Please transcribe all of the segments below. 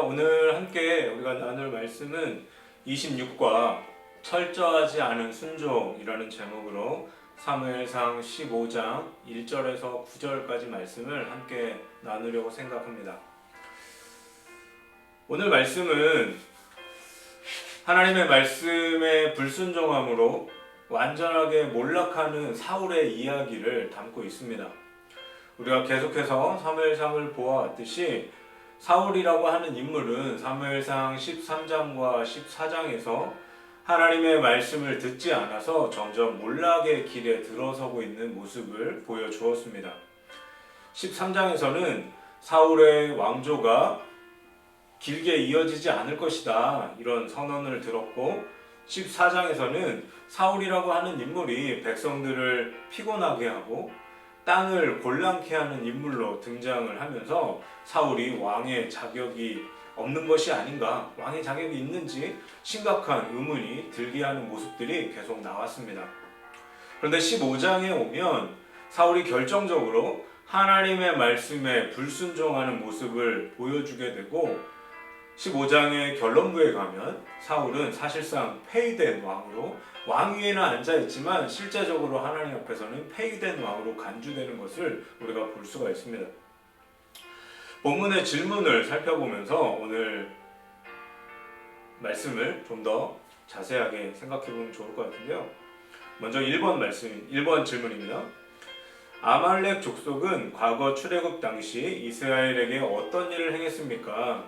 오늘 함께 우리가 나눌 말씀은 26과 철저하지 않은 순종이라는 제목으로 사무엘상 15장 1절에서 9절까지 말씀을 함께 나누려고 생각합니다. 오늘 말씀은 하나님의 말씀에 불순종함으로 완전하게 몰락하는 사울의 이야기를 담고 있습니다. 우리가 계속해서 사무엘상을 보아왔듯이 사울이라고 하는 인물은 사무엘상 13장과 14장에서 하나님의 말씀을 듣지 않아서 점점 몰락의 길에 들어서고 있는 모습을 보여주었습니다. 13장에서는 사울의 왕조가 길게 이어지지 않을 것이다 이런 선언을 들었고, 14장에서는 사울이라고 하는 인물이 백성들을 피곤하게 하고 땅을 곤란케 하는 인물로 등장을 하면서 사울이 왕의 자격이 없는 것이 아닌가, 왕의 자격이 있는지 심각한 의문이 들게 하는 모습들이 계속 나왔습니다. 그런데 15장에 오면 사울이 결정적으로 하나님의 말씀에 불순종하는 모습을 보여주게 되고, 15장의 결론부에 가면 사울은 사실상 폐위된 왕으로, 왕위에는 앉아있지만 실제적으로 하나님 앞에서는 폐위된 왕으로 간주되는 것을 우리가 볼 수가 있습니다. 본문의 질문을 살펴보면서 오늘 말씀을 좀 더 자세하게 생각해보면 좋을 것 같은데요. 먼저 1번 질문입니다. 아말렉 족속은 과거 출애굽 당시 이스라엘에게 어떤 일을 행했습니까?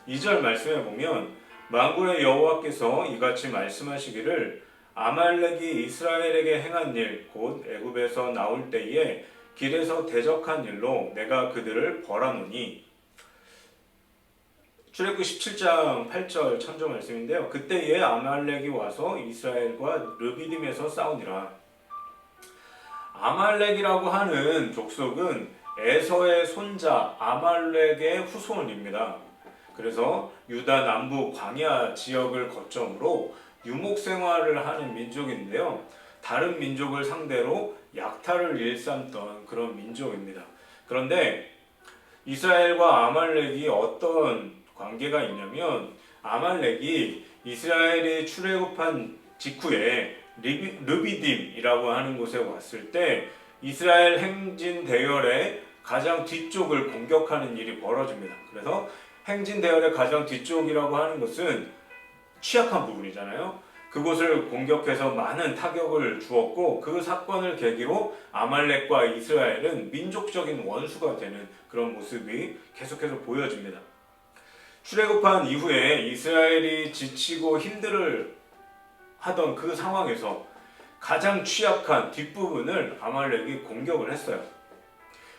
2절 말씀에 보면 만군의 여호와께서 이같이 말씀하시기를 아말렉이 이스라엘에게 행한 일 곧 애굽에서 나올 때에 길에서 대적한 일로 내가 그들을 벌하노니. 출애굽 17장 8절 천조 말씀인데요. 그때에 아말렉이 와서 이스라엘과 르비딤에서 싸우니라. 아말렉이라고 하는 족속은 에서의 손자 아말렉의 후손입니다. 그래서 유다 남부 광야 지역을 거점으로 유목생활을 하는 민족인데요. 다른 민족을 상대로 약탈을 일삼던 그런 민족입니다. 그런데 이스라엘과 아말렉이 어떤 관계가 있냐면, 아말렉이 이스라엘이 출애굽한 직후에 르비딤이라고 하는 곳에 왔을 때 이스라엘 행진 대열의 가장 뒤쪽을 공격하는 일이 벌어집니다. 그래서 행진 대열의 가장 뒤쪽이라고 하는 것은 취약한 부분이잖아요. 그곳을 공격해서 많은 타격을 주었고, 그 사건을 계기로 아말렉과 이스라엘은 민족적인 원수가 되는 그런 모습이 계속해서 보여집니다. 출애굽한 이후에 이스라엘이 지치고 힘들을 하던 그 상황에서 가장 취약한 뒷부분을 아말렉이 공격을 했어요.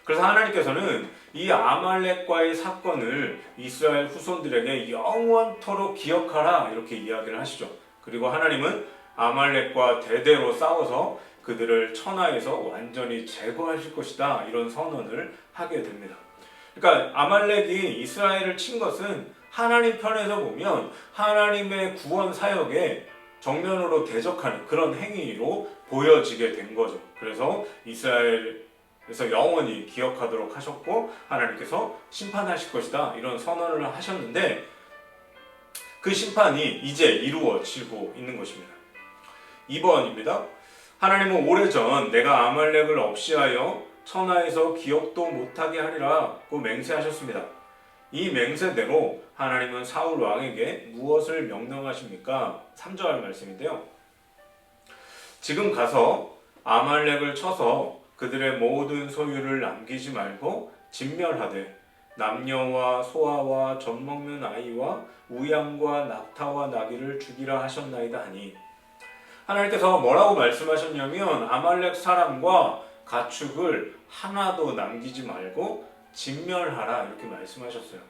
그래서 하나님께서는 이 아말렉과의 사건을 이스라엘 후손들에게 영원토록 기억하라 이렇게 이야기를 하시죠. 그리고 하나님은 아말렉과 대대로 싸워서 그들을 천하에서 완전히 제거하실 것이다 이런 선언을 하게 됩니다. 그러니까 아말렉이 이스라엘을 친 것은 하나님 편에서 보면 하나님의 구원 사역에 정면으로 대적하는 그런 행위로 보여지게 된 거죠. 그래서 이스라엘에서 영원히 기억하도록 하셨고 하나님께서 심판하실 것이다 이런 선언을 하셨는데, 그 심판이 이제 이루어지고 있는 것입니다. 2번입니다. 하나님은 오래전 내가 아말렉을 없이하여 천하에서 기억도 못하게 하리라고 맹세하셨습니다. 이 맹세대로 하나님은 사울 왕에게 무엇을 명령하십니까? 3절 말씀인데요. 지금 가서 아말렉을 쳐서 그들의 모든 소유를 남기지 말고 진멸하되 남녀와 소아와 젖먹는 아이와 우양과 낙타와 나귀를 죽이라 하셨나이다 하니. 하나님께서 뭐라고 말씀하셨냐면 아말렉 사람과 가축을 하나도 남기지 말고 진멸하라 이렇게 말씀하셨어요.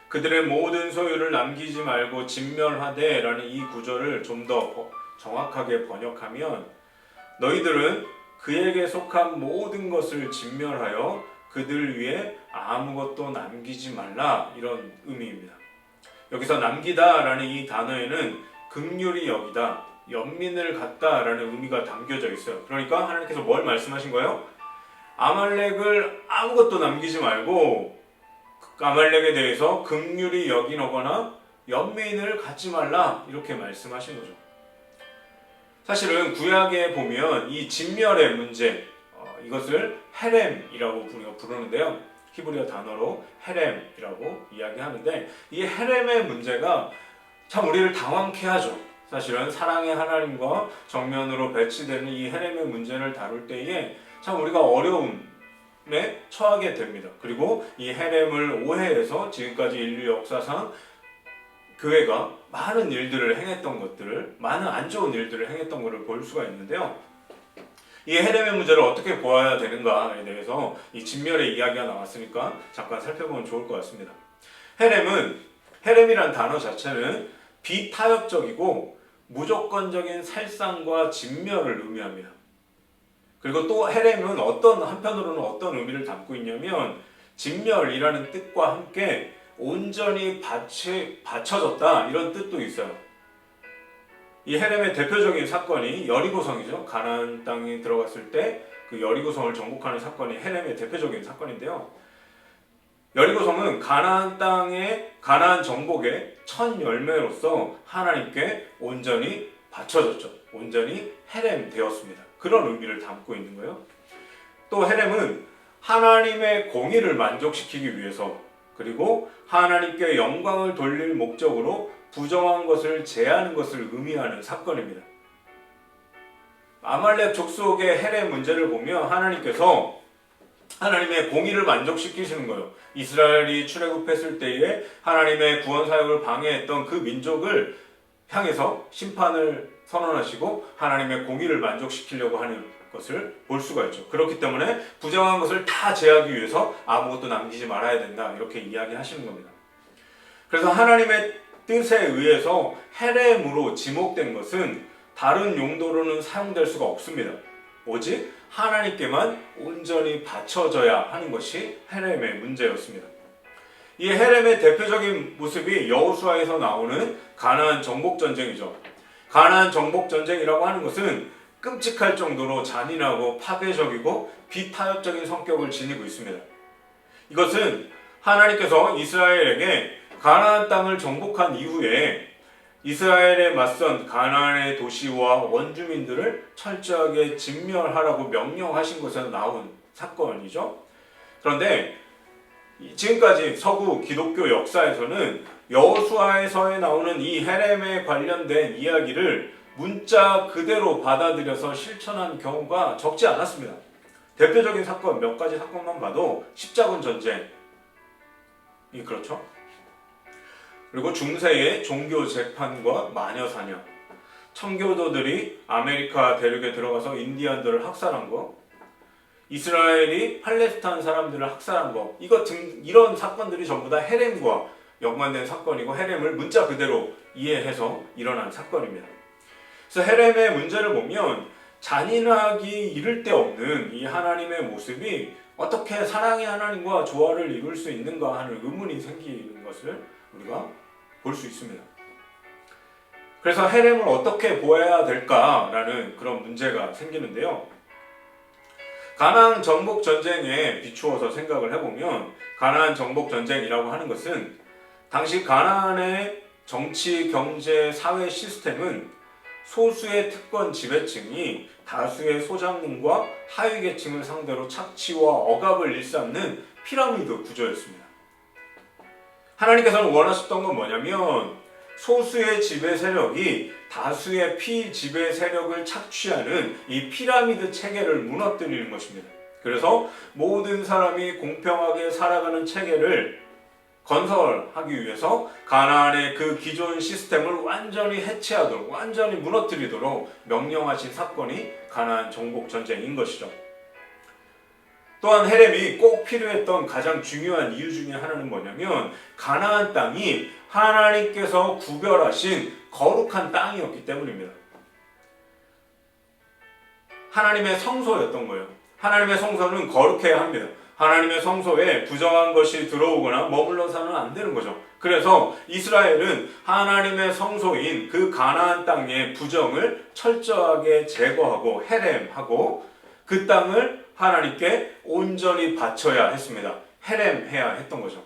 그들의 모든 소유를 남기지 말고 진멸하되 라는 이 구절을 좀 더 정확하게 번역하면 너희들은 그에게 속한 모든 것을 진멸하여 그들 위에 아무것도 남기지 말라 이런 의미입니다. 여기서 남기다 라는 이 단어에는 긍휼히 여기다, 연민을 갖다 라는 의미가 담겨져 있어요. 그러니까 하나님께서 뭘 말씀하신 거예요? 아말렉을 아무것도 남기지 말고 아말렉에 대해서 긍휼히 여기거나 연민을 갖지 말라 이렇게 말씀하신 거죠. 사실은 구약에 보면 이 진멸의 문제, 이것을 헤렘이라고 우리가 부르는데요. 히브리어 단어로 헤렘이라고 이야기하는데, 이 헤렘의 문제가 참 우리를 당황케 하죠. 사실은 사랑의 하나님과 정면으로 배치되는 이 헤렘의 문제를 다룰 때에 참 우리가 어려움에 처하게 됩니다. 그리고 이 헤렘을 오해해서 지금까지 인류 역사상 교회가 많은 일들을 행했던 것들을, 많은 안 좋은 일들을 행했던 것을 볼 수가 있는데요. 이 헤렘의 문제를 어떻게 보아야 되는가에 대해서 이 진멸의 이야기가 나왔으니까 잠깐 살펴보면 좋을 것 같습니다. 헤렘이란 단어 자체는 비타협적이고 무조건적인 살상과 진멸을 의미합니다. 그리고 또 헤렘은 한편으로는 어떤 의미를 담고 있냐면, 진멸이라는 뜻과 함께 온전히 받쳐졌다 이런 뜻도 있어요. 이 헤렘의 대표적인 사건이 여리고성이죠. 가나안 땅에 들어갔을 때 그 여리고성을 정복하는 사건이 헤렘의 대표적인 사건인데요. 여리고성은 가나안 땅의 가나안 정복의 첫 열매로서 하나님께 온전히 바쳐졌죠. 온전히 헤렘 되었습니다. 그런 의미를 담고 있는 거예요. 또 헤렘은 하나님의 공의를 만족시키기 위해서, 그리고 하나님께 영광을 돌릴 목적으로 부정한 것을 제하는 것을 의미하는 사건입니다. 아말렉 족속의 헤렘 문제를 보면 하나님께서 하나님의 공의를 만족시키시는 거예요. 이스라엘이 출애굽했을 때에 하나님의 구원 사역을 방해했던 그 민족을 향해서 심판을 선언하시고 하나님의 공의를 만족시키려고 하는 것을 볼 수가 있죠. 그렇기 때문에 부정한 것을 다 제하기 위해서 아무것도 남기지 말아야 된다 이렇게 이야기하시는 겁니다. 그래서 하나님의 뜻에 의해서 헤렘으로 지목된 것은 다른 용도로는 사용될 수가 없습니다. 오직 하나님께만 온전히 바쳐져야 하는 것이 헤렘의 문제였습니다. 이 헤렘의 대표적인 모습이 여호수아에서 나오는 가나안 정복 전쟁이죠. 가나안 정복 전쟁이라고 하는 것은 끔찍할 정도로 잔인하고 파괴적이고 비타협적인 성격을 지니고 있습니다. 이것은 하나님께서 이스라엘에게 가나안 땅을 정복한 이후에 이스라엘에 맞선 가나안의 도시와 원주민들을 철저하게 진멸하라고 명령하신 것에서 나온 사건이죠. 그런데 지금까지 서구 기독교 역사에서는 여호수아에서 나오는 이 헤렘에 관련된 이야기를 문자 그대로 받아들여서 실천한 경우가 적지 않았습니다. 대표적인 사건 몇 가지 사건만 봐도 십자군 전쟁이 그렇죠. 그리고 중세의 종교 재판과 마녀 사냥, 청교도들이 아메리카 대륙에 들어가서 인디안들을 학살한 거, 이스라엘이 팔레스타인 사람들을 학살한 거, 이런 사건들이 전부 다 헤렘과 연관된 사건이고 헤렘을 문자 그대로 이해해서 일어난 사건입니다. 그래서 헤렘의 문제를 보면 잔인하기 이를 데 없는 이 하나님의 모습이 어떻게 사랑의 하나님과 조화를 이룰 수 있는가 하는 의문이 생기는 것을 우리가 볼 수 있습니다. 그래서 헤렘을 어떻게 보아야 될까라는 그런 문제가 생기는데요. 가나안 정복 전쟁에 비추어서 생각을 해보면 가나안 정복 전쟁이라고 하는 것은 당시 가나안의 정치, 경제, 사회 시스템은 소수의 특권 지배층이 다수의 소장님과 하위 계층을 상대로 착취와 억압을 일삼는 피라미드 구조였습니다. 하나님께서는 원하셨던 건 뭐냐면 소수의 지배 세력이 다수의 피지배 세력을 착취하는 이 피라미드 체계를 무너뜨리는 것입니다. 그래서 모든 사람이 공평하게 살아가는 체계를 건설하기 위해서 가나안의 그 기존 시스템을 완전히 해체하도록, 완전히 무너뜨리도록 명령하신 사건이 가나안 정복 전쟁인 것이죠. 또한 헤렘이 꼭 필요했던 가장 중요한 이유 중에 하나는 뭐냐면 가나안 땅이 하나님께서 구별하신 거룩한 땅이었기 때문입니다. 하나님의 성소였던 거예요. 하나님의 성소는 거룩해야 합니다. 하나님의 성소에 부정한 것이 들어오거나 머물러서는 안 되는 거죠. 그래서 이스라엘은 하나님의 성소인 그 가나안 땅의 부정을 철저하게 제거하고 헤렘하고 그 땅을 하나님께 온전히 바쳐야 했습니다. 헤렘해야 했던 거죠.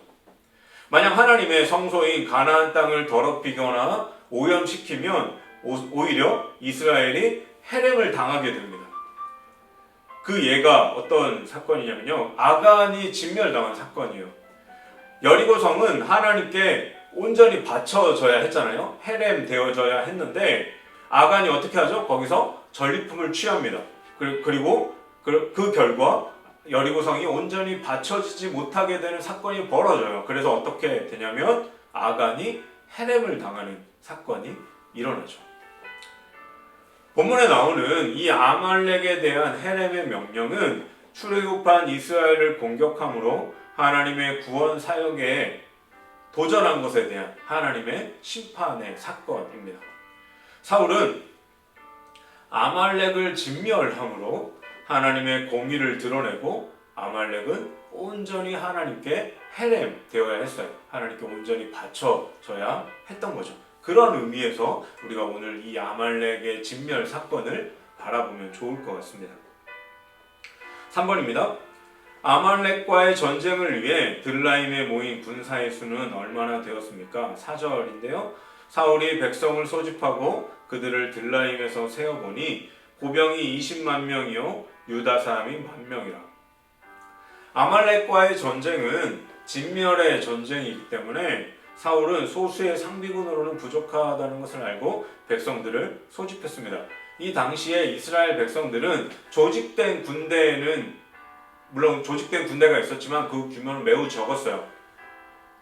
만약 하나님의 성소인 가나안 땅을 더럽히거나 오염시키면 오히려 이스라엘이 헤렘을 당하게 됩니다. 그 예가 어떤 사건이냐면요, 아간이 진멸당한 사건이에요. 여리고성은 하나님께 온전히 바쳐져야 했잖아요. 헤렘 되어져야 했는데 아간이 어떻게 하죠? 거기서 전리품을 취합니다. 그리고 그 결과 여리고성이 온전히 바쳐지지 못하게 되는 사건이 벌어져요. 그래서 어떻게 되냐면 아간이 헤렘을 당하는 사건이 일어나죠. 본문에 나오는 이 아말렉에 대한 헤렘의 명령은 출애굽한 이스라엘을 공격함으로 하나님의 구원 사역에 도전한 것에 대한 하나님의 심판의 사건입니다. 사울은 아말렉을 진멸함으로 하나님의 공의를 드러내고 아말렉은 온전히 하나님께 헤렘 되어야 했어요. 하나님께 온전히 바쳐져야 했던 거죠. 그런 의미에서 우리가 오늘 이 아말렉의 진멸 사건을 바라보면 좋을 것 같습니다. 3번입니다. 아말렉과의 전쟁을 위해 들라임에 모인 군사의 수는 얼마나 되었습니까? 4절인데요. 사울이 백성을 소집하고 그들을 들라임에서 세어보니 고병이 20만 명이요 유다 사람이 10,000명이라. 아말렉과의 전쟁은 진멸의 전쟁이기 때문에 사울은 소수의 상비군으로는 부족하다는 것을 알고 백성들을 소집했습니다. 이 당시에 이스라엘 백성들은 조직된 군대에는 물론 조직된 군대가 있었지만 그 규모는 매우 적었어요.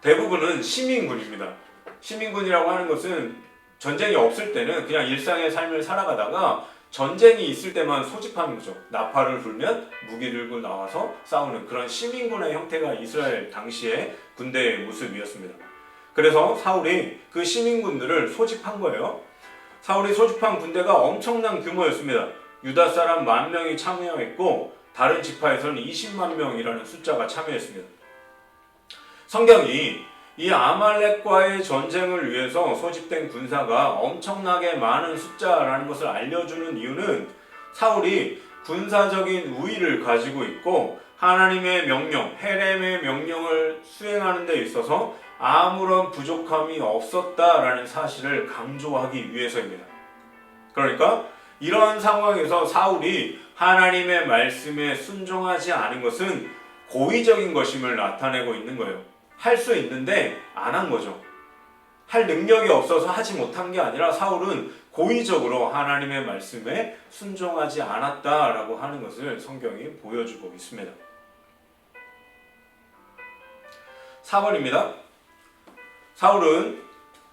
대부분은 시민군입니다. 시민군이라고 하는 것은 전쟁이 없을 때는 그냥 일상의 삶을 살아가다가 전쟁이 있을 때만 소집하는 거죠. 나팔을 불면 무기 들고 나와서 싸우는 그런 시민군의 형태가 이스라엘 당시의 군대의 모습이었습니다. 그래서 사울이 그 시민군들을 소집한 거예요. 사울이 소집한 군대가 엄청난 규모였습니다. 유다 사람 10,000명이 참여했고 다른 지파에서는 20만 명이라는 숫자가 참여했습니다. 성경이 이 아말렉과의 전쟁을 위해서 소집된 군사가 엄청나게 많은 숫자라는 것을 알려주는 이유는 사울이 군사적인 우위를 가지고 있고 하나님의 명령, 헤렘의 명령을 수행하는 데 있어서 아무런 부족함이 없었다라는 사실을 강조하기 위해서입니다. 그러니까 이런 상황에서 사울이 하나님의 말씀에 순종하지 않은 것은 고의적인 것임을 나타내고 있는 거예요. 할 수 있는데 안 한 거죠. 할 능력이 없어서 하지 못한 게 아니라 사울은 고의적으로 하나님의 말씀에 순종하지 않았다라고 하는 것을 성경이 보여주고 있습니다. 4번입니다. 사울은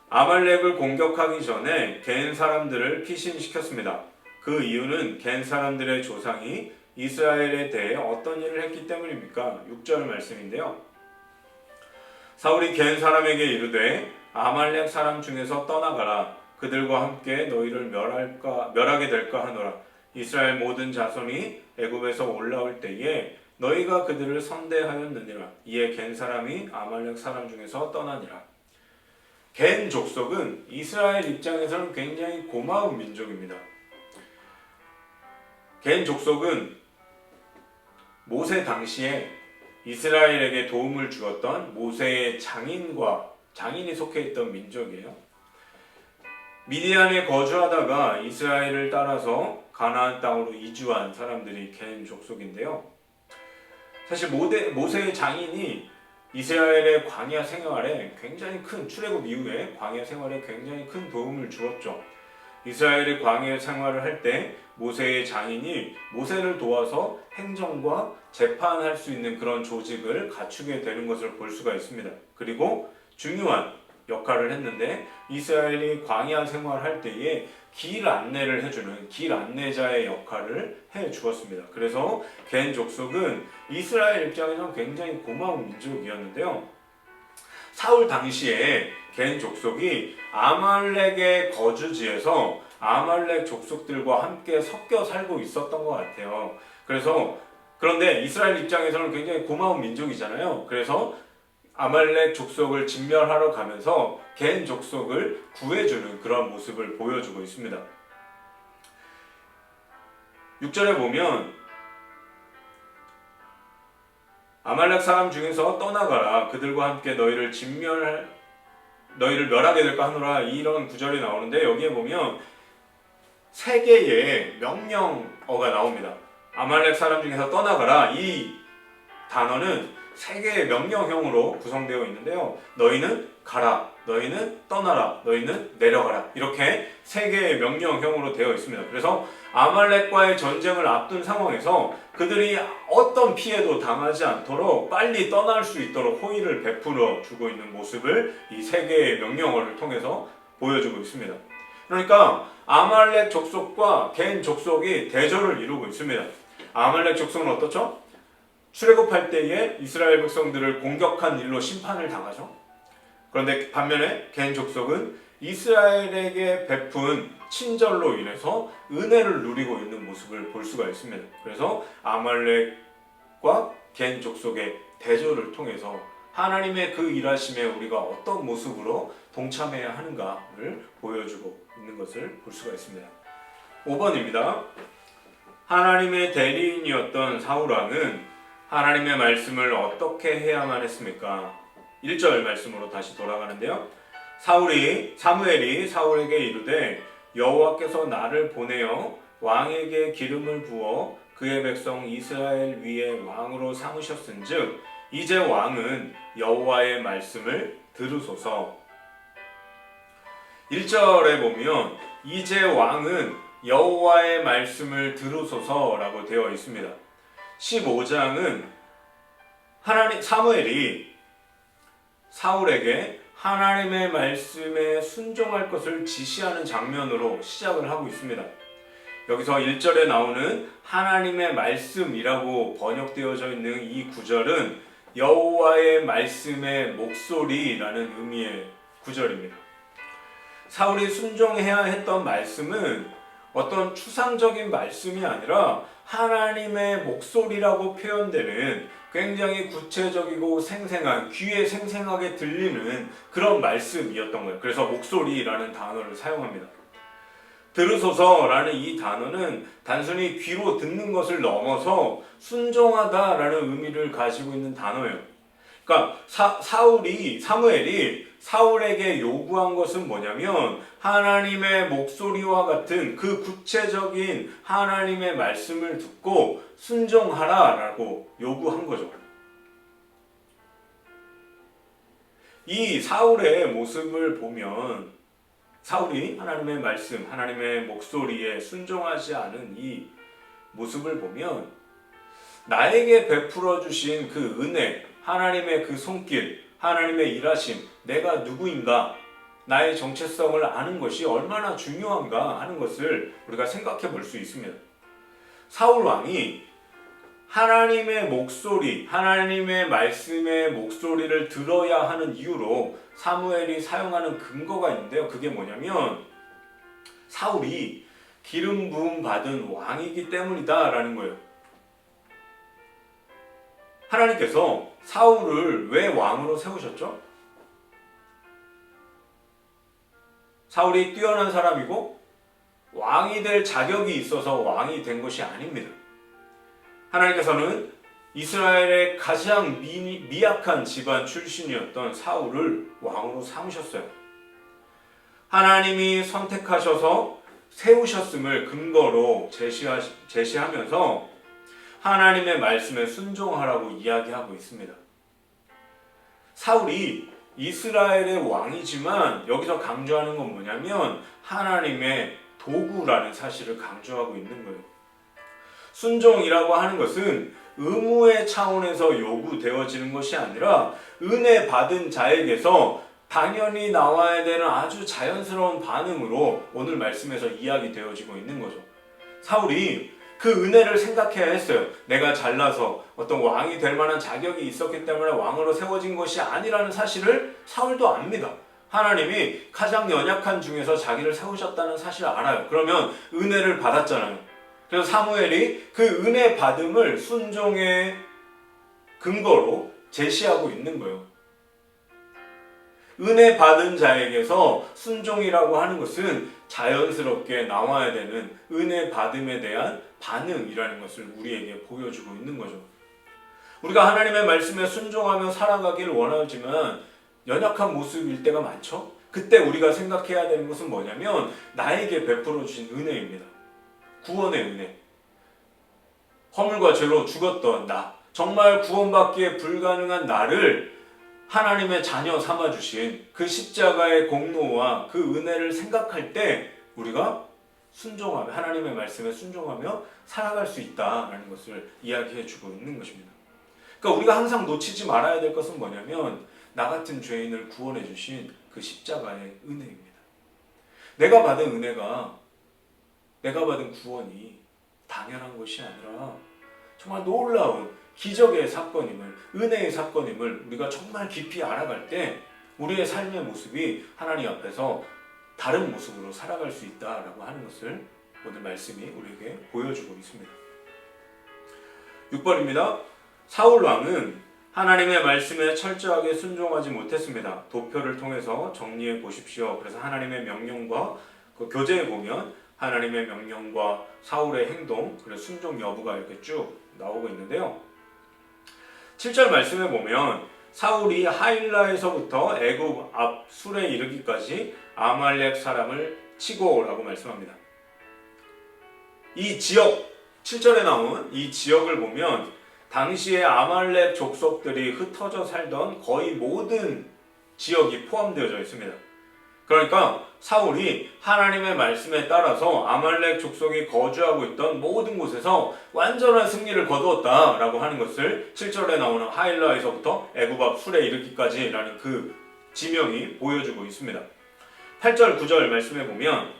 아말렉을 공격하기 전에 겐 사람들을 피신시켰습니다. 그 이유는 겐 사람들의 조상이 이스라엘에 대해 어떤 일을 했기 때문입니까? 6절 말씀인데요. 사울이 겐 사람에게 이르되 아말렉 사람 중에서 떠나가라. 그들과 함께 너희를 멸하게 될까 하노라. 이스라엘 모든 자손이 애굽에서 올라올 때에 너희가 그들을 선대하였느니라. 이에 겐 사람이 아말렉 사람 중에서 떠나니라. 겐 족속은 이스라엘 입장에서는 굉장히 고마운 민족입니다. 겐 족속은 모세 당시에 이스라엘에게 도움을 주었던 모세의 장인이 속해 있던 민족이에요. 미디안에 거주하다가 이스라엘을 따라서 가나안 땅으로 이주한 사람들이 겐 족속인데요. 사실 모세의 장인이 이스라엘의 광야 생활에 굉장히 큰 출애굽 이후에 광야 생활에 굉장히 큰 도움을 주었죠. 이스라엘의 광야 생활을 할 때 모세의 장인이 모세를 도와서 행정과 재판할 수 있는 그런 조직을 갖추게 되는 것을 볼 수가 있습니다. 그리고 중요한 역할을 했는데 이스라엘이 광야 생활할 때에 길 안내를 해주는 길 안내자의 역할을 해 주었습니다. 그래서 겐 족속은 이스라엘 입장에서는 굉장히 고마운 민족이었는데요. 사울 당시에 겐 족속이 아말렉의 거주지에서 아말렉 족속들과 함께 섞여 살고 있었던 것 같아요. 그런데 이스라엘 입장에서는 굉장히 고마운 민족이잖아요. 그래서 아말렉 족속을 진멸하러 가면서 겐 족속을 구해주는 그런 모습을 보여주고 있습니다. 6절에 보면 아말렉 사람 중에서 떠나가라. 그들과 함께 너희를 멸하게 될까 하노라. 이런 구절이 나오는데 여기에 보면 세 개의 명령어가 나옵니다. 아말렉 사람 중에서 떠나가라. 이 단어는 세 개의 명령형으로 구성되어 있는데요. 너희는 가라, 너희는 떠나라, 너희는 내려가라. 이렇게 세 개의 명령형으로 되어 있습니다. 그래서 아말렉과의 전쟁을 앞둔 상황에서 그들이 어떤 피해도 당하지 않도록 빨리 떠날 수 있도록 호의를 베풀어 주고 있는 모습을 이 세 개의 명령어를 통해서 보여주고 있습니다. 그러니까 아말렉 족속과 겐 족속이 대조를 이루고 있습니다. 아말렉 족속은 어떻죠? 출애굽할 때에 이스라엘 백성들을 공격한 일로 심판을 당하죠. 그런데 반면에 겐 족속은 이스라엘에게 베푼 친절로 인해서 은혜를 누리고 있는 모습을 볼 수가 있습니다. 그래서 아말렉과 겐 족속의 대조를 통해서 하나님의 그 일하심에 우리가 어떤 모습으로 동참해야 하는가를 보여주고 있는 것을 볼 수가 있습니다. 5번입니다. 하나님의 대리인이었던 사울왕은 하나님의 말씀을 어떻게 해야만 했습니까? 1절 말씀으로 다시 돌아가는데요. 사무엘이 사울에게 이르되 여호와께서 나를 보내어 왕에게 기름을 부어 그의 백성 이스라엘 위에 왕으로 삼으셨은즉 이제 왕은 여호와의 말씀을 들으소서. 1절에 보면 이제 왕은 여호와의 말씀을 들으소서라고 되어 있습니다. 15장은 사무엘이 사울에게 하나님의 말씀에 순종할 것을 지시하는 장면으로 시작을 하고 있습니다. 여기서 1절에 나오는 하나님의 말씀이라고 번역되어져 있는 이 구절은 여호와의 말씀의 목소리라는 의미의 구절입니다. 사울이 순종해야 했던 말씀은 어떤 추상적인 말씀이 아니라 하나님의 목소리라고 표현되는 굉장히 구체적이고 생생한, 귀에 생생하게 들리는 그런 말씀이었던 거예요. 그래서 목소리라는 단어를 사용합니다. 들으소서라는 이 단어는 단순히 귀로 듣는 것을 넘어서 순종하다라는 의미를 가지고 있는 단어예요. 그러니까 사무엘이 사울에게 요구한 것은 뭐냐면 하나님의 목소리와 같은 그 구체적인 하나님의 말씀을 듣고 순종하라라고 요구한 거죠. 이 사울의 모습을 보면 사울이 하나님의 말씀, 하나님의 목소리에 순종하지 않은 이 모습을 보면 나에게 베풀어 주신 그 은혜, 하나님의 그 손길, 하나님의 일하심, 내가 누구인가, 나의 정체성을 아는 것이 얼마나 중요한가 하는 것을 우리가 생각해 볼 수 있습니다. 사울 왕이 하나님의 목소리, 하나님의 말씀의 목소리를 들어야 하는 이유로 사무엘이 사용하는 근거가 있는데요. 그게 뭐냐면 사울이 기름 부음 받은 왕이기 때문이다라는 거예요. 하나님께서 사울을 왜 왕으로 세우셨죠? 사울이 뛰어난 사람이고 왕이 될 자격이 있어서 왕이 된 것이 아닙니다. 하나님께서는 이스라엘의 가장 미약한 집안 출신이었던 사울을 왕으로 삼으셨어요. 하나님이 선택하셔서 세우셨음을 근거로 제시하면서 하나님의 말씀에 순종하라고 이야기하고 있습니다. 사울이 이스라엘의 왕이지만 여기서 강조하는 건 뭐냐면 하나님의 도구라는 사실을 강조하고 있는 거예요. 순종이라고 하는 것은 의무의 차원에서 요구되어지는 것이 아니라 은혜 받은 자에게서 당연히 나와야 되는 아주 자연스러운 반응으로 오늘 말씀에서 이야기되어지고 있는 거죠. 사울이 그 은혜를 생각해야 했어요. 내가 잘나서 어떤 왕이 될 만한 자격이 있었기 때문에 왕으로 세워진 것이 아니라는 사실을 사울도 압니다. 하나님이 가장 연약한 중에서 자기를 세우셨다는 사실을 알아요. 그러면 은혜를 받았잖아요. 그래서 사무엘이 그 은혜 받음을 순종의 근거로 제시하고 있는 거예요. 은혜 받은 자에게서 순종이라고 하는 것은 자연스럽게 나와야 되는 은혜 받음에 대한 반응이라는 것을 우리에게 보여주고 있는 거죠. 우리가 하나님의 말씀에 순종하며 살아가길 원하지만 연약한 모습일 때가 많죠. 그때 우리가 생각해야 되는 것은 뭐냐면 나에게 베풀어 주신 은혜입니다. 구원의 은혜. 허물과 죄로 죽었던 나, 정말 구원받기에 불가능한 나를 하나님의 자녀 삼아주신 그 십자가의 공로와 그 은혜를 생각할 때 우리가 순종하며 하나님의 말씀에 순종하며 살아갈 수 있다라는 것을 이야기해 주고 있는 것입니다. 그러니까 우리가 항상 놓치지 말아야 될 것은 뭐냐면 나 같은 죄인을 구원해 주신 그 십자가의 은혜입니다. 내가 받은 은혜가, 내가 받은 구원이 당연한 것이 아니라 정말 놀라운 기적의 사건임을, 은혜의 사건임을 우리가 정말 깊이 알아갈 때 우리의 삶의 모습이 하나님 앞에서 다른 모습으로 살아갈 수 있다라고 하는 것을 오늘 말씀이 우리에게 보여주고 있습니다. 6번입니다. 사울 왕은 하나님의 말씀에 철저하게 순종하지 못했습니다. 도표를 통해서 정리해 보십시오. 그래서 하나님의 명령과 그 교재에 보면 하나님의 명령과 사울의 행동, 그리고 순종 여부가 이렇게 쭉 나오고 있는데요. 7절 말씀에 보면 사울이 하일라에서부터 애굽 앞 술에 이르기까지 아말렉 사람을 치고라고 말씀합니다. 이 지역, 7절에 나온 이 지역을 보면 당시에 아말렉 족속들이 흩어져 살던 거의 모든 지역이 포함되어져 있습니다. 그러니까 사울이 하나님의 말씀에 따라서 아말렉 족속이 거주하고 있던 모든 곳에서 완전한 승리를 거두었다라고 하는 것을 7절에 나오는 하일라에서부터 애굽 앞 술에 이르기까지라는 그 지명이 보여주고 있습니다. 8절 9절 말씀에 보면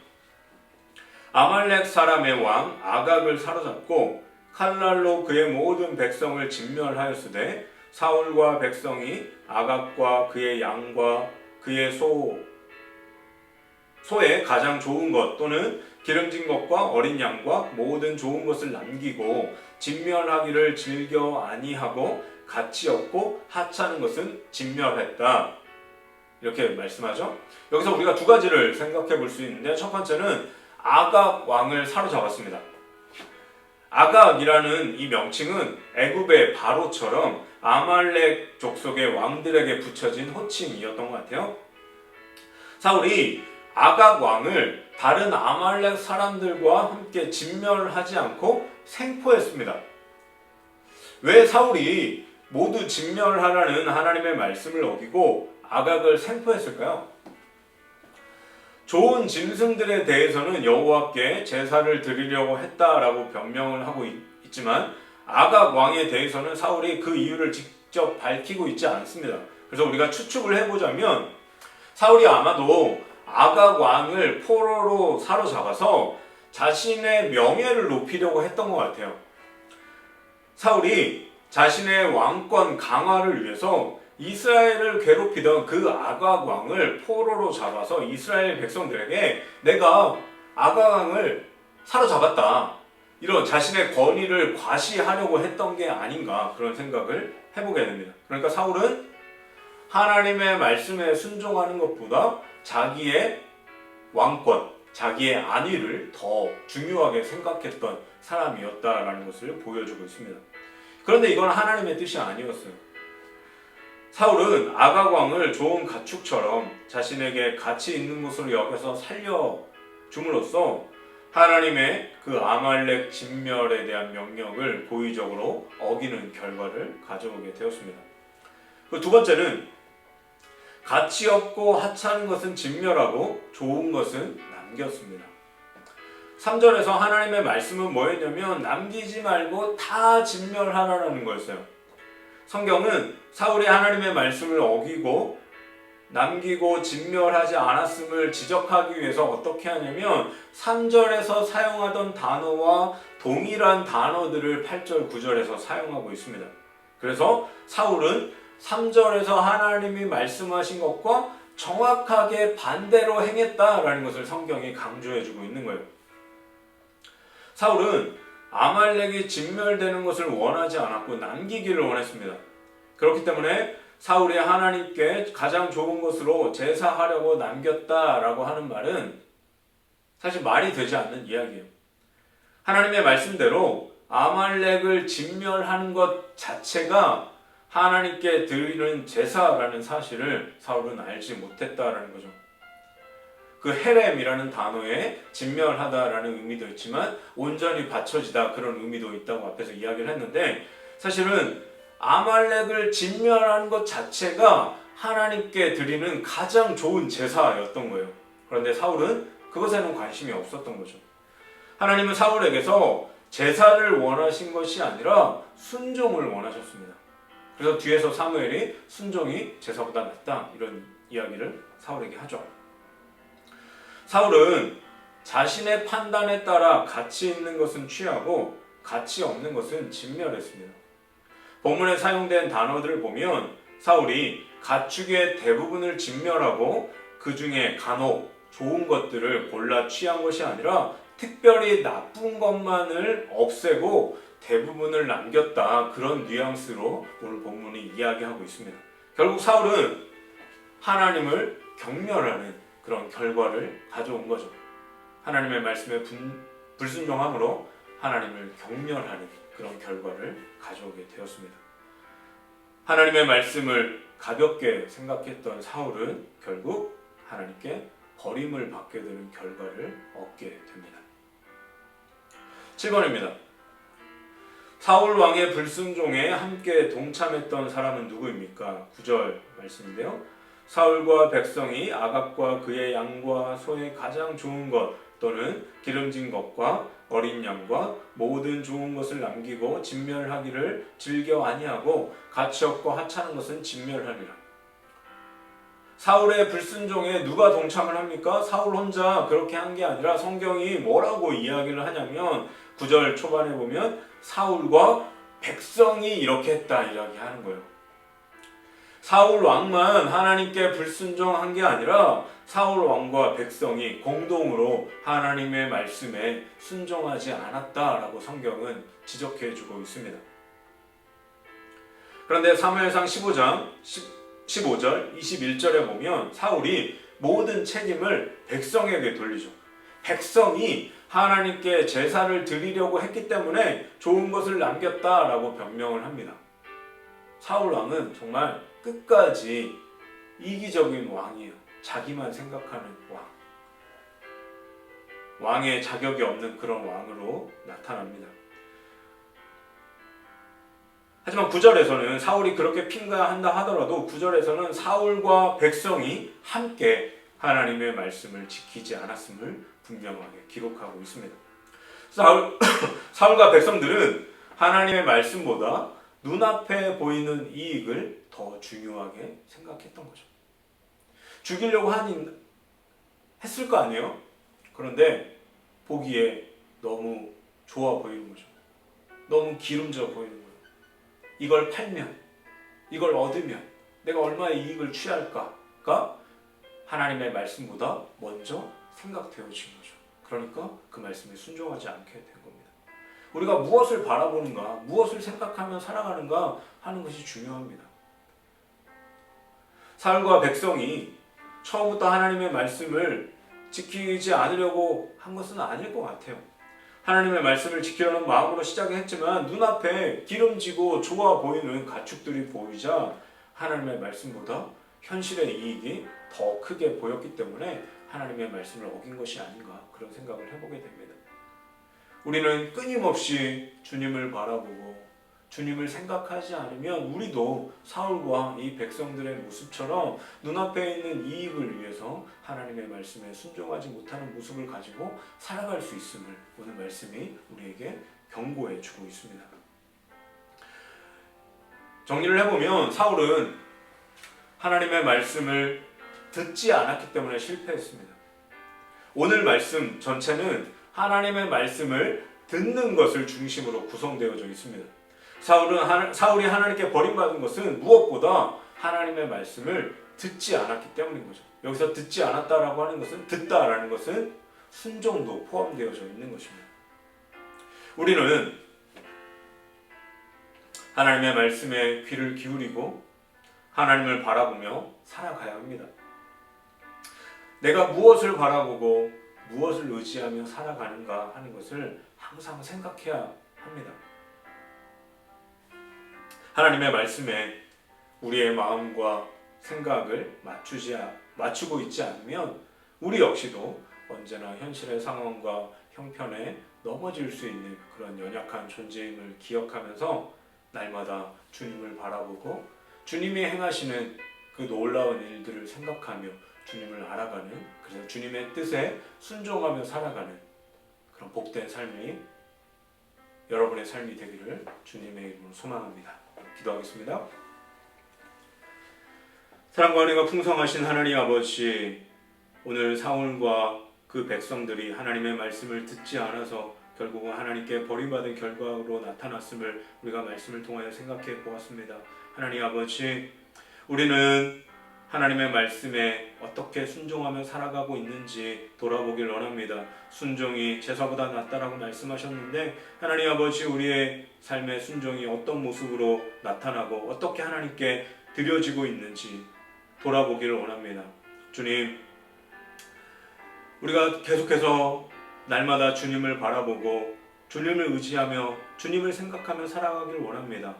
아말렉 사람의 왕 아각을 사로잡고 칼날로 그의 모든 백성을 진멸하였으되 사울과 백성이 아각과 그의 양과 그의 소의 가장 좋은 것 또는 기름진 것과 어린 양과 모든 좋은 것을 남기고 진멸하기를 즐겨 아니하고 가치 없고 하찮은 것은 진멸했다. 이렇게 말씀하죠. 여기서 우리가 두 가지를 생각해 볼 수 있는데 첫 번째는 아각 왕을 사로잡았습니다. 아각이라는 이 명칭은 애굽의 바로처럼 아말렉 족속의 왕들에게 붙여진 호칭이었던 것 같아요. 사울이 아각 왕을 다른 아말렉 사람들과 함께 진멸하지 않고 생포했습니다. 왜 사울이 모두 진멸하라는 하나님의 말씀을 어기고 아각을 생포했을까요? 좋은 짐승들에 대해서는 여호와께 제사를 드리려고 했다라고 변명을 하고 있지만 아각 왕에 대해서는 사울이 그 이유를 직접 밝히고 있지 않습니다. 그래서 우리가 추측을 해보자면 사울이 아마도 아각 왕을 포로로 사로잡아서 자신의 명예를 높이려고 했던 것 같아요. 사울이 자신의 왕권 강화를 위해서 이스라엘을 괴롭히던 그 아각 왕을 포로로 잡아서 이스라엘 백성들에게 내가 아각 왕을 사로잡았다, 이런 자신의 권위를 과시하려고 했던 게 아닌가 그런 생각을 해보게 됩니다. 그러니까 사울은 하나님의 말씀에 순종하는 것보다 자기의 왕권, 자기의 안위를 더 중요하게 생각했던 사람이었다라는 것을 보여주고 있습니다. 그런데 이건 하나님의 뜻이 아니었어요. 사울은 아각 왕을 좋은 가축처럼 자신에게 가치 있는 것으로 여겨서 살려줌으로써 하나님의 그 아말렉 진멸에 대한 명령을 고의적으로 어기는 결과를 가져오게 되었습니다. 그 두 번째는 가치 없고 하찮은 것은 진멸하고 좋은 것은 남겼습니다. 3절에서 하나님의 말씀은 뭐였냐면 남기지 말고 다 진멸하라는 거였어요. 성경은 사울이 하나님의 말씀을 어기고 남기고 진멸하지 않았음을 지적하기 위해서 어떻게 하냐면 3절에서 사용하던 단어와 동일한 단어들을 8절, 9절에서 사용하고 있습니다. 그래서 사울은 3절에서 하나님이 말씀하신 것과 정확하게 반대로 행했다라는 것을 성경이 강조해주고 있는 거예요. 사울은 아말렉이 진멸되는 것을 원하지 않았고 남기기를 원했습니다. 그렇기 때문에 사울이 하나님께 가장 좋은 것으로 제사하려고 남겼다라고 하는 말은 사실 말이 되지 않는 이야기예요. 하나님의 말씀대로 아말렉을 진멸하는 것 자체가 하나님께 드리는 제사라는 사실을 사울은 알지 못했다라는 거죠. 그 헤렘이라는 단어에 진멸하다라는 의미도 있지만 온전히 바쳐지다 그런 의미도 있다고 앞에서 이야기를 했는데, 사실은 아말렉을 진멸하는 것 자체가 하나님께 드리는 가장 좋은 제사였던 거예요. 그런데 사울은 그것에는 관심이 없었던 거죠. 하나님은 사울에게서 제사를 원하신 것이 아니라 순종을 원하셨습니다. 그래서 뒤에서 사무엘이 순종이 제사보다 낫다 이런 이야기를 사울에게 하죠. 사울은 자신의 판단에 따라 가치 있는 것은 취하고 가치 없는 것은 진멸했습니다. 본문에 사용된 단어들을 보면 사울이 가축의 대부분을 진멸하고 그 중에 간혹 좋은 것들을 골라 취한 것이 아니라 특별히 나쁜 것만을 없애고 대부분을 남겼다, 그런 뉘앙스로 오늘 본문이 이야기하고 있습니다. 결국 사울은 하나님을 경멸하는 그런 결과를 가져온 거죠. 하나님의 말씀에 불순종함으로 하나님을 경멸하는 그런 결과를 가져오게 되었습니다. 하나님의 말씀을 가볍게 생각했던 사울은 결국 하나님께 버림을 받게 되는 결과를 얻게 됩니다. 7번입니다. 사울 왕의 불순종에 함께 동참했던 사람은 누구입니까? 9절 말씀인데요. 사울과 백성이 아갑과 그의 양과 소의 가장 좋은 것 또는 기름진 것과 어린 양과 모든 좋은 것을 남기고 진멸하기를 즐겨 아니하고 가치 없고 하찮은 것은 진멸하리라. 사울의 불순종에 누가 동참을 합니까? 사울 혼자 그렇게 한 게 아니라 성경이 뭐라고 이야기를 하냐면 9절 초반에 보면 사울과 백성이 이렇게 했다 이야기하는 거예요. 사울 왕만 하나님께 불순종한 게 아니라 사울 왕과 백성이 공동으로 하나님의 말씀에 순종하지 않았다라고 성경은 지적해주고 있습니다. 그런데 사무엘상 15장 15절 21절에 보면 사울이 모든 책임을 백성에게 돌리죠. 백성이 하나님께 제사를 드리려고 했기 때문에 좋은 것을 남겼다라고 변명을 합니다. 사울 왕은 정말 끝까지 이기적인 왕이에요. 자기만 생각하는 왕. 왕의 자격이 없는 그런 왕으로 나타납니다. 하지만 9절에서는 사울이 그렇게 핑가한다 하더라도 9절에서는 사울과 백성이 함께 하나님의 말씀을 지키지 않았음을 분명하게 기록하고 있습니다. 사울과 백성들은 하나님의 말씀보다 눈앞에 보이는 이익을 더 중요하게 생각했던 거죠. 죽이려고 했을 거 아니에요? 그런데 보기에 너무 좋아 보이는 거죠. 너무 기름져 보이는 거예요. 이걸 팔면, 이걸 얻으면 내가 얼마의 이익을 취할까가 하나님의 말씀보다 먼저 생각되어진 거죠. 그러니까 그 말씀에 순종하지 않게 된 겁니다. 우리가 무엇을 바라보는가, 무엇을 생각하며 살아가는가 하는 것이 중요합니다. 사울과 백성이 처음부터 하나님의 말씀을 지키지 않으려고 한 것은 아닐 것 같아요. 하나님의 말씀을 지키려는 마음으로 시작했지만 눈앞에 기름지고 좋아 보이는 가축들이 보이자 하나님의 말씀보다 현실의 이익이 더 크게 보였기 때문에 하나님의 말씀을 어긴 것이 아닌가 그런 생각을 해보게 됩니다. 우리는 끊임없이 주님을 바라보고 주님을 생각하지 않으면 우리도 사울과 이 백성들의 모습처럼 눈앞에 있는 이익을 위해서 하나님의 말씀에 순종하지 못하는 모습을 가지고 살아갈 수 있음을 오늘 말씀이 우리에게 경고해 주고 있습니다. 정리를 해보면 사울은 하나님의 말씀을 듣지 않았기 때문에 실패했습니다. 오늘 말씀 전체는 하나님의 말씀을 듣는 것을 중심으로 구성되어져 있습니다. 사울이 하나님께 버림받은 것은 무엇보다 하나님의 말씀을 듣지 않았기 때문인 거죠. 여기서 듣지 않았다라고 하는 것은 듣다라는 것은 순종도 포함되어져 있는 것입니다. 우리는 하나님의 말씀에 귀를 기울이고 하나님을 바라보며 살아가야 합니다. 내가 무엇을 바라보고 무엇을 의지하며 살아가는가 하는 것을 항상 생각해야 합니다. 하나님의 말씀에 우리의 마음과 생각을 맞추고 있지 않으면 우리 역시도 언제나 현실의 상황과 형편에 넘어질 수 있는 그런 연약한 존재임을 기억하면서 날마다 주님을 바라보고 주님이 행하시는 그 놀라운 일들을 생각하며 주님을 알아가는, 그래서 주님의 뜻에 순종하며 살아가는 그런 복된 삶이 여러분의 삶이 되기를 주님의 이름으로 소망합니다. 기도하겠습니다. 사랑과 은혜가 풍성하신 하나님 아버지, 오늘 사울과 그 백성들이 하나님의 말씀을 듣지 않아서 결국은 하나님께 버림받은 결과로 나타났음을 우리가 말씀을 통하여 생각해 보았습니다. 하나님 아버지, 우리는 하나님의 말씀에 어떻게 순종하며 살아가고 있는지 돌아보길 원합니다. 순종이 제사보다 낫다라고 말씀하셨는데 하나님 아버지, 우리의 삶의 순종이 어떤 모습으로 나타나고 어떻게 하나님께 드려지고 있는지 돌아보기를 원합니다. 주님, 우리가 계속해서 날마다 주님을 바라보고 주님을 의지하며 주님을 생각하며 살아가기를 원합니다.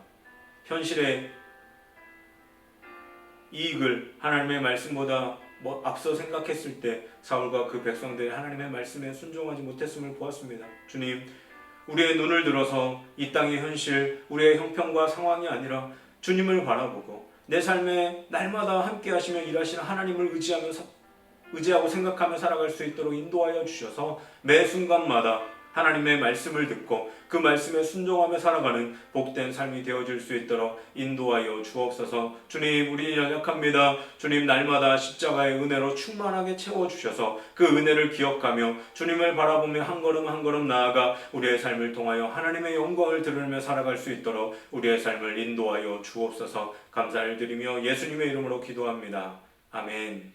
현실의 이익을 하나님의 말씀보다 앞서 생각했을 때 사울과 그 백성들이 하나님의 말씀에 순종하지 못했음을 보았습니다. 주님, 우리의 눈을 들어서 이 땅의 현실, 우리의 형편과 상황이 아니라 주님을 바라보고 내 삶에 날마다 함께 하시며 일하시는 하나님을 의지하고 생각하며 살아갈 수 있도록 인도하여 주셔서 매 순간마다 하나님의 말씀을 듣고 그 말씀에 순종하며 살아가는 복된 삶이 되어질 수 있도록 인도하여 주옵소서. 주님, 우리 연약합니다. 주님, 날마다 십자가의 은혜로 충만하게 채워주셔서 그 은혜를 기억하며 주님을 바라보며 한 걸음 한 걸음 나아가 우리의 삶을 통하여 하나님의 영광을 드러내며 살아갈 수 있도록 우리의 삶을 인도하여 주옵소서. 감사를 드리며 예수님의 이름으로 기도합니다. 아멘.